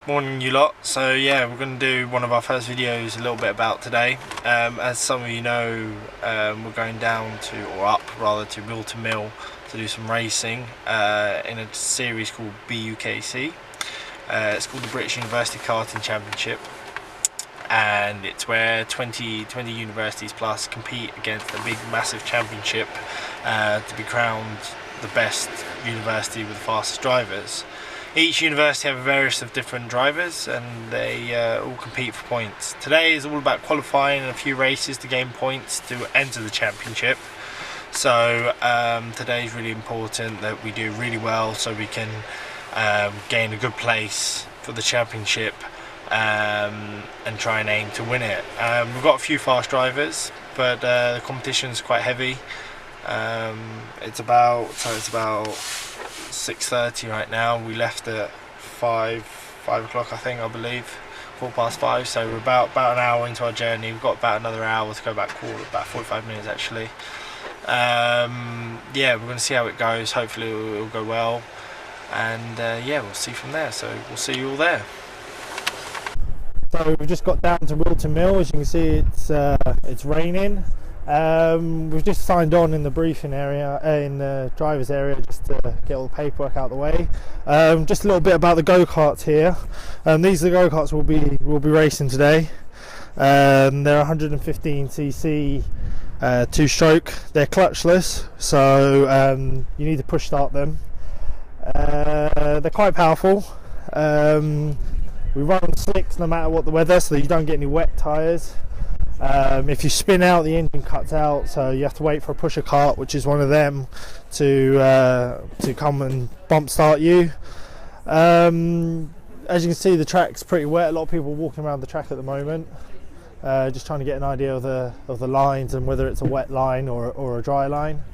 Morning you lot. So yeah, we're going to do one of our first videos a little bit about today. As some of you know, we're going down to, or up rather, to Whilton Mill to do some racing in a series called BUKC. It's called the British University Karting Championship, and it's where 20 universities plus compete against a big massive championship to be crowned the best university with the fastest drivers. Each university have various of different drivers, and they all compete for points. Today is all about qualifying and a few races to gain points to enter the championship. So today is really important that we do really well so we can gain a good place for the championship and try and aim to win it. We've got a few fast drivers, but the competition is quite heavy. It's about 6:30 right now. We left at 5 o'clock, I believe, 5:15. So we're about an hour into our journey. We've got about another hour to go back, about 45 minutes actually. Yeah, we're going to see how it goes. Hopefully it'll go well, and yeah, we'll see from there. So we'll see you all there. So we've just got down to Whilton Mill. As you can see, it's raining. We've just signed on in the briefing area, in the driver's area, just to get all the paperwork out of the way. Just a little bit about the go-karts here. These are the go-karts we'll be racing today. They're 115cc two-stroke. They're clutchless, so you need to push start them. They're quite powerful. We run on slicks no matter what the weather, so you don't get any wet tyres. If you spin out, the engine cuts out, so you have to wait for a pusher cart, which is one of them, to come and bump start you. As you can see, the track's pretty wet. A lot of people are walking around the track at the moment, just trying to get an idea of the lines and whether it's a wet line or a dry line.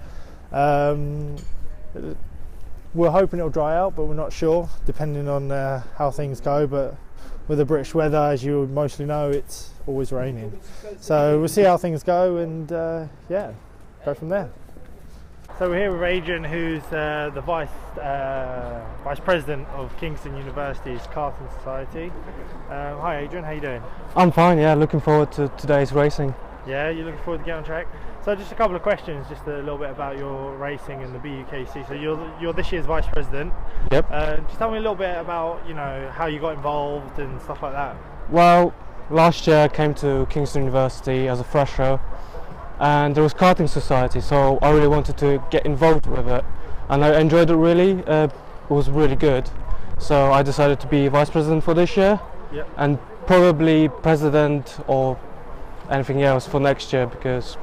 We're hoping it'll dry out, but we're not sure, depending on how things go. But with the British weather, as you mostly know, it's always raining. So we'll see how things go, and yeah, go from there. So we're here with Adrian, who's the vice president of Kingston University's Karting Society. Hi Adrian, how you doing? I'm fine, yeah, looking forward to today's racing. Yeah, you're looking forward to getting on track? So just a couple of questions, just a little bit about your racing and the BUKC. So you're this year's vice president. Yep. Just tell me a little bit about, you know, how you got involved and stuff like that. Well, last year I came to Kingston University as a fresher, and there was Karting Society, so I really wanted to get involved with it, and I enjoyed it really. It was really good, so I decided to be vice president for this year. Yep. And probably president or anything else for next year, because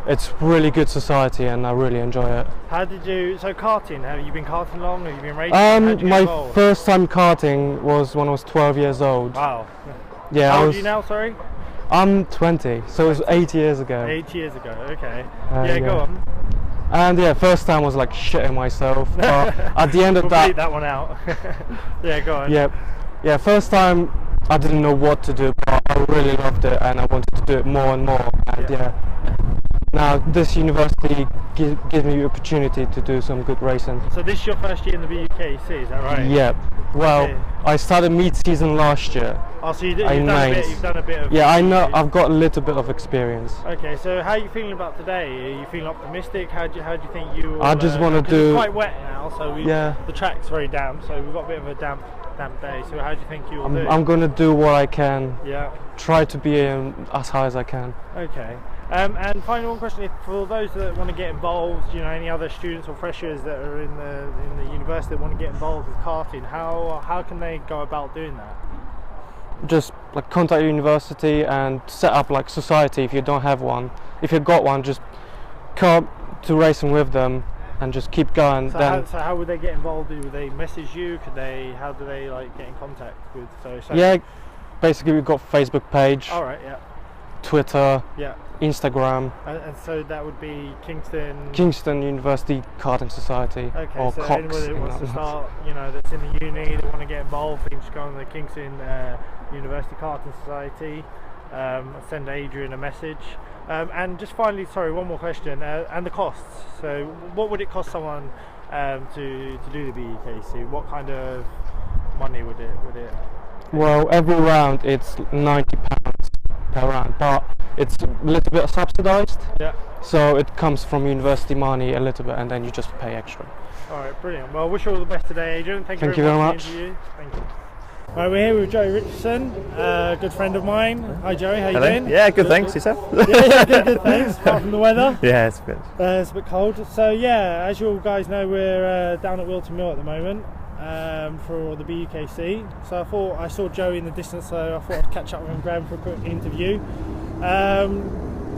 it's really good society and I really enjoy it. How did you, so karting, have you been karting long? Have you been racing? My first time karting was when I was 12 years old. Wow. Yeah. How old are you now, sorry? I'm 20, so it was 8 years ago. 8 years ago, okay. Yeah, go on. And yeah, first time was like shitting myself, but at the end of that one out. Yeah, go on. Yeah, first time I didn't know what to do, but I really loved it and I wanted to do it more and more, and yeah. Now this university gives me the opportunity to do some good racing. So this is your first year in the BUKC, is that right? Yeah. Well, okay. I started mid-season last year. Oh, so you've done a bit of... Yeah, I know, I've got a little bit of experience. Okay, so how are you feeling about today? Are you feeling optimistic? How do you think you will... I just want to do... It's quite wet now, so the track's very damp, so we've got a bit of a damp day. So how do you think you'll do? I'm going to do what I can. Yeah. Try to be as high as I can. Okay. And final one question, for those that want to get involved, you know, any other students or freshers that are in the university that want to get involved with karting, how can they go about doing that? Just like contact your university and set up like society if you don't have one. If you've got one, just come to racing with them and just keep going. So how would they get involved? Would they message you? How do they like get in contact with? So yeah, basically we've got Facebook page. All right, yeah. Twitter. Yeah. Instagram. And so that would be Kingston University Karting Society. Okay, or so Cox, anybody that wants to start, you know, that's in the uni, they want to get involved, they can just go on the Kingston University Karting Society, send Adrian a message. And just finally, sorry, one more question, and the costs. So what would it cost someone to do the BUKC? What kind of money would it Well, every round it's £90 per round, but it's a little bit subsidised. Yeah. So it comes from university money a little bit, and then you just pay extra. All right, brilliant. Well, wish you all the best today, Adrian. Thank you very much much. for the interview. Thank you. Right, we're here with Joey Richardson, a good friend of mine. Hi Joey, how you doing? Yeah, good, thanks. Yourself? Yeah, good, thanks. Apart from the weather. Yeah, it's good. It's a bit cold. So yeah, as you all guys know, we're down at Whilton Mill at the moment for the BUKC. So I saw Joey in the distance, so I thought I'd catch up with him, grab him for a quick interview.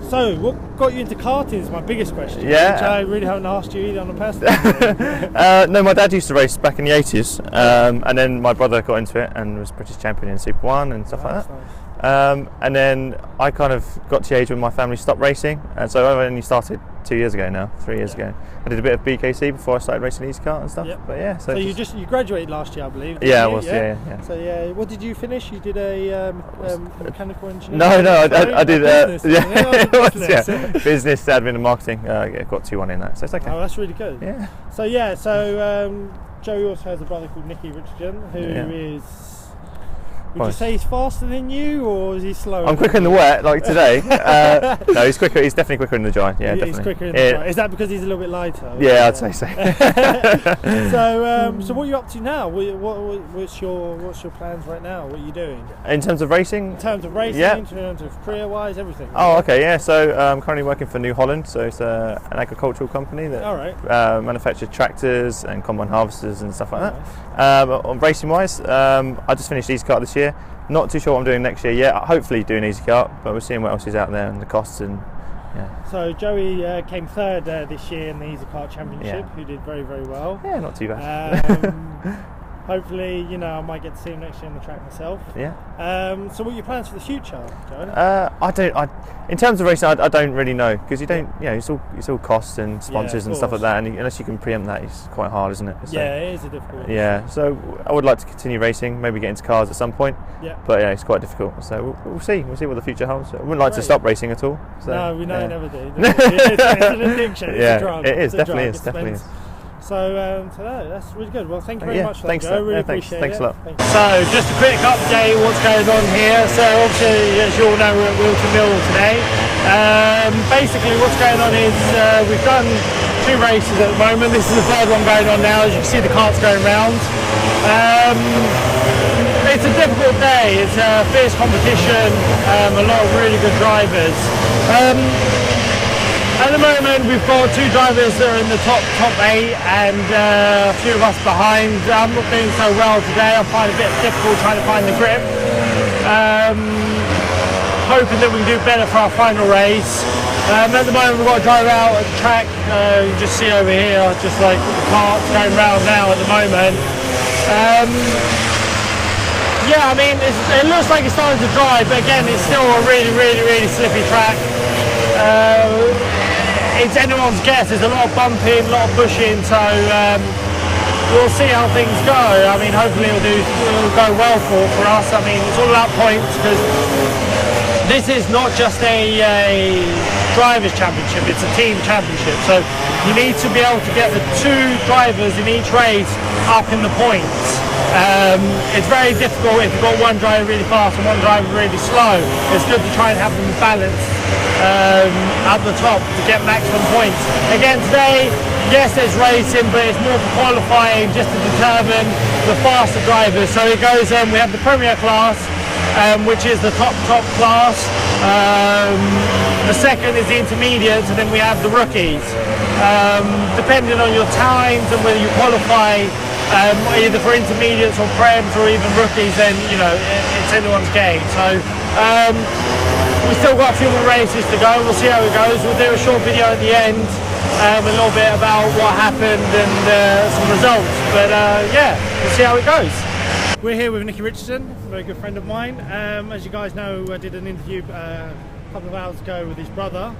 So, what got you into karting is my biggest question. Yeah. Which I really haven't asked you either on a personal level. No, my dad used to race back in the 80s, and then my brother got into it and was British champion in Super 1 and stuff like that. Nice. And then I kind of got to the age when my family stopped racing, and so I only started 3 years ago. I did a bit of BKC before I started racing Easy Kart and stuff. Yep. But yeah, So you graduated last year, I believe. Yeah, I didn't was. you? Yeah. So yeah, what did you finish? You did a mechanical engineering. No, I did. Business. Business, admin, and marketing. Got 2-1 in that, so it's okay. Oh, that's really good. Yeah. So Joey also has a brother called Nicky Richardson, who is. Would you say he's faster than you, or is he slower? I'm quicker in the wet, like today. No, he's quicker. He's definitely quicker in the dry. Yeah, definitely. He's quicker in the dry. Is that because he's a little bit lighter? Yeah, I'd say so. So what are you up to now? What's your plans right now? What are you doing? In terms of racing? In terms of racing, yeah. in terms of career-wise, everything. Oh, okay, yeah. So I'm currently working for New Holland. So it's an agricultural company that manufactures tractors and combine harvesters and stuff like that. On racing-wise, I just finished Easy Kart this year. Not too sure what I'm doing next year yet. Hopefully doing Easy Kart, but we're seeing what else is out there and the costs and yeah. So Joey came third this year in the Easy Kart Championship, who did very, very well. Yeah, not too bad. Hopefully, I might get to see him next year on the track myself. Yeah. So what are your plans for the future, Joey? In terms of racing, I don't really know, because you don't. It's all costs and sponsors and stuff like that, and unless you can preempt that, it's quite hard, isn't it? So, yeah, it is a difficult. Yeah. So I would like to continue racing, maybe get into cars at some point. Yeah. But yeah, it's quite difficult. So we'll see. We'll see what the future holds. I wouldn't like to stop racing at all. So, no, we know you never do. It's an addiction. It's a drug. It is. It's Definitely is. So that's really good. Well, thank you very much for thanks, that, Joe. I really thanks, appreciate thanks it. a lot. So, just a quick update what's going on here. So, obviously, as you all know, we're at Whilton Mill today. Basically, what's going on is we've done 2 races at the moment. This is the 3rd one going on now. As you can see, the carts going round. It's a difficult day. It's a fierce competition. A lot of really good drivers. At the moment, we've got 2 drivers that are in the top 8 and a few of us behind. I'm not doing so well today. I find it a bit difficult trying to find the grip. Hoping that we can do better for our final race. At the moment, we've got to drive out at the track. You just see over here, just like the carts going round now at the moment. Yeah, I mean, it looks like it's starting to dry, but again, it's still a really, really, really slippy track. It's anyone's guess. There's a lot of bumping, a lot of pushing, so we'll see how things go. I mean, hopefully it'll go well for us. I mean, it's all about points, because this is not just a drivers' championship, it's a team championship. So you need to be able to get the 2 drivers in each race up in the points. It's very difficult if you've got one driver really fast and one driver really slow. It's good to try and have them balanced at the top to get maximum points. Again today, yes, there's racing, but it's more for qualifying, just to determine the faster drivers. So it goes, we have the Premier class, which is the top class. The second is the intermediates, and then we have the rookies. Depending on your times and whether you qualify either for intermediates or prems or even rookies, then it's anyone's game. So we've still got a few more races to go. We'll see how it goes. We'll do a short video at the end, a little bit about what happened and some results. But yeah, we'll see how it goes. We're here with Nicky Richardson, a very good friend of mine. As you guys know, I did an interview a couple of hours ago with his brother.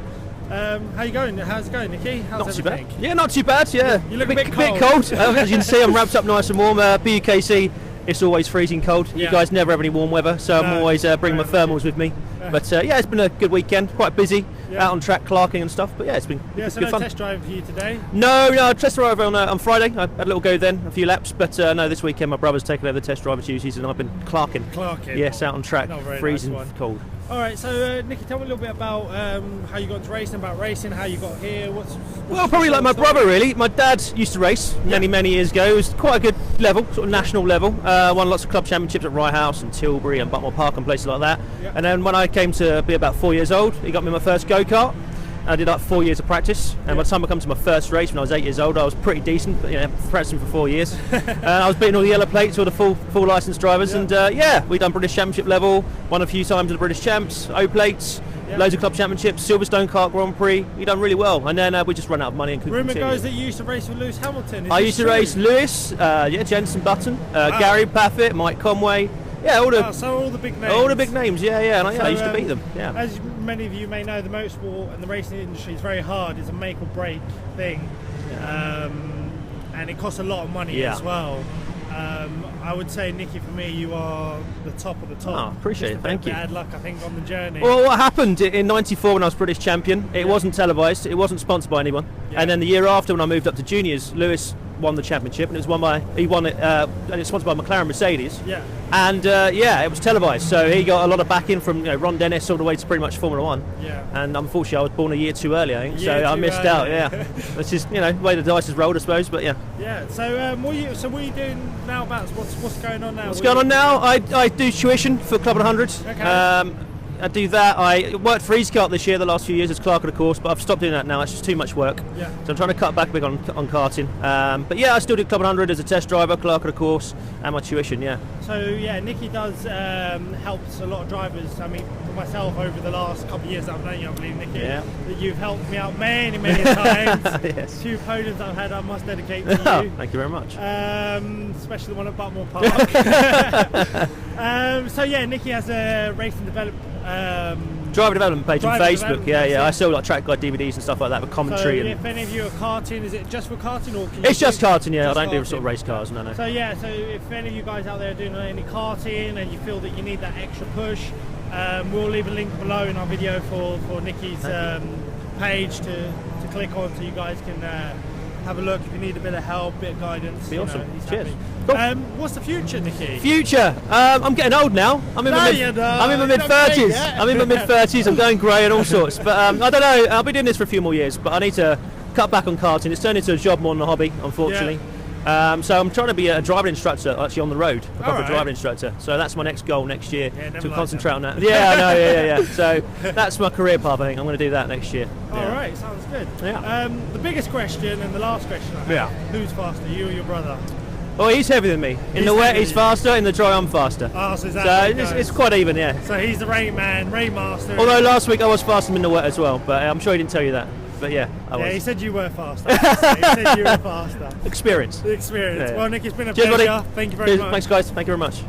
How you going? How's it going, Nicky? How's not everything? Too bad. Yeah, not too bad. Yeah, You look a bit cold. As you can see, I'm wrapped up nice and warm. BUKC it's always freezing cold. You guys never have any warm weather, so I'm always bringing my thermals with me. But yeah, it's been a good weekend, quite busy, out on track, clarking and stuff. But yeah, it's been so good no fun. test drive for you today? No, test drive on Friday. I had a little go then, a few laps. But no, this weekend my brother's taken over the test driver duties and I've been clarking. Yes, out on track, freezing cold. All right, so Nicky, tell me a little bit about how you got into racing, how you got here. Well, probably like my brother, really. My dad used to race many years ago. It was quite a good level, sort of national level. Won lots of club championships at Rye House and Tilbury and Buckmore Park and places like that. And then when I came to be about 4 years old, he got me my first go-kart. I did like 4 years of practice, and by the time I come to my first race when I was 8 years old, I was pretty decent, but practicing for 4 years. I was beating all the yellow plates, all the full licensed drivers, and we done British Championship level, won a few times at the British Champs, O plates, loads of club championships, Silverstone Kart Grand Prix. We done really well, and then we just run out of money and couldn't Rumour continue. goes that you used to race with Lewis Hamilton. I used to race Lewis, Jenson Button, Gary Paffett, Mike Conway. Yeah, all the big names. All the big names, and I used to beat them. Yeah. As many of you may know, the motorsport and the racing industry is very hard. It's a make or break thing, and it costs a lot of money as well. I would say, Nicky, for me, you are the top of the top. Oh, appreciate it. Thank you. Bad luck, I think, on the journey. Well, what happened in *94 when I was British champion? It wasn't televised. It wasn't sponsored by anyone. And then the year after, when I moved up to juniors, Lewis won the championship, and it was he won it, and it's sponsored by McLaren Mercedes. And it was televised, so he got a lot of backing from Ron Dennis all the way to pretty much Formula One. And unfortunately, I was born a year too early, I think, so I missed out. Which is the way the dice is rolled, I suppose. But So what are you doing now? About what's going on now? What's going on now? I do tuition for Club 100. Okay. I do that. I worked for EasyKart this year, the last few years as clerk of the course, but I've stopped doing that now. It's just too much work. So I'm trying to cut back a bit on karting. But I still do Club 100 as a test driver, clerk of the course, and my tuition. So Nicky does helps a lot of drivers. I mean, for myself, over the last couple of years that I've known you, I believe, Nicky, that you've helped me out many times. Yes. 2 podiums I've had, I must dedicate to you. Thank you very much. Especially the one at Buckmore Park. Nicky has a racing development. Driver development page on Facebook. I sell like track guide DVDs and stuff like that with commentary. So if any of you are karting, is it just for karting, or can it's just karting? Just I don't karting? do sort of race cars. No. So so if any of you guys out there are doing any karting and you feel that you need that extra push, we'll leave a link below in our video for Nicky's page to click on, so you guys can have a look if you need a bit of help, a bit of guidance. Be awesome. Cheers. Cool. What's the future, Nicky? Future? I'm getting old now. I'm in my mid-30s. I'm in my mid-30s. I'm going grey and all sorts. But I don't know. I'll be doing this for a few more years. But I need to cut back on karting. It's turned into a job more than a hobby, unfortunately. So I'm trying to be a driving instructor, actually on the road, a proper driving instructor. So that's my next goal next year, to concentrate on that. I know. So that's my career path. I think I'm going to do that next year. All right, sounds good. The biggest question and the last question I have, who's faster, you or your brother? Well, he's heavier than me. In the wet, he's faster. In the dry, I'm faster. Oh, so it's quite even, So he's the rain man, rain master. Although last week I was faster in the wet as well, but I'm sure he didn't tell you that. But I was. He said you were faster. He said you were faster. Experience. Well, Nick, it's been a pleasure. Buddy. Thank you very much. Thanks, guys. Thank you very much.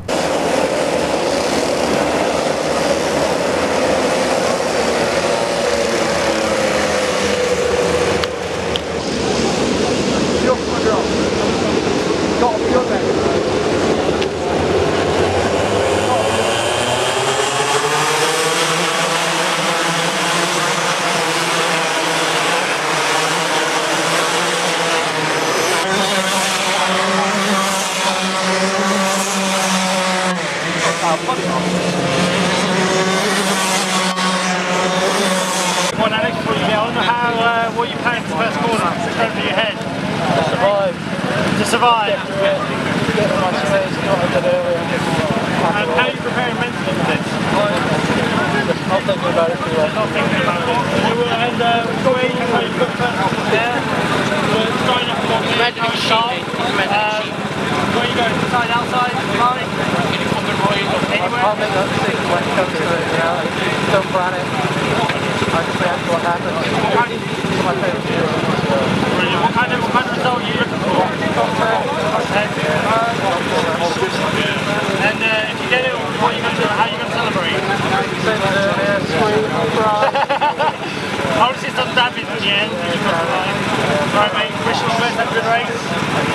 Come on, Alex, before you get on, what are you planning for the first corner? What's going through your head? To survive? How are you preparing mentally for this? Not thinking about it too much. Not thinking about it. And Corey, you've got the first corner there. We're starting off on the sharp. Where are you going? Inside, outside, line? Anywhere? I'll make up decisions when it comes to it, don't plan it. I just react to what happens. It's my favourite year. Brilliant. What kind of result are you looking for? And if you get it, what are you going to do? How are you going to celebrate? Obviously, it's not that big in the end. Right, mate. Wish you all the best. Have a good race.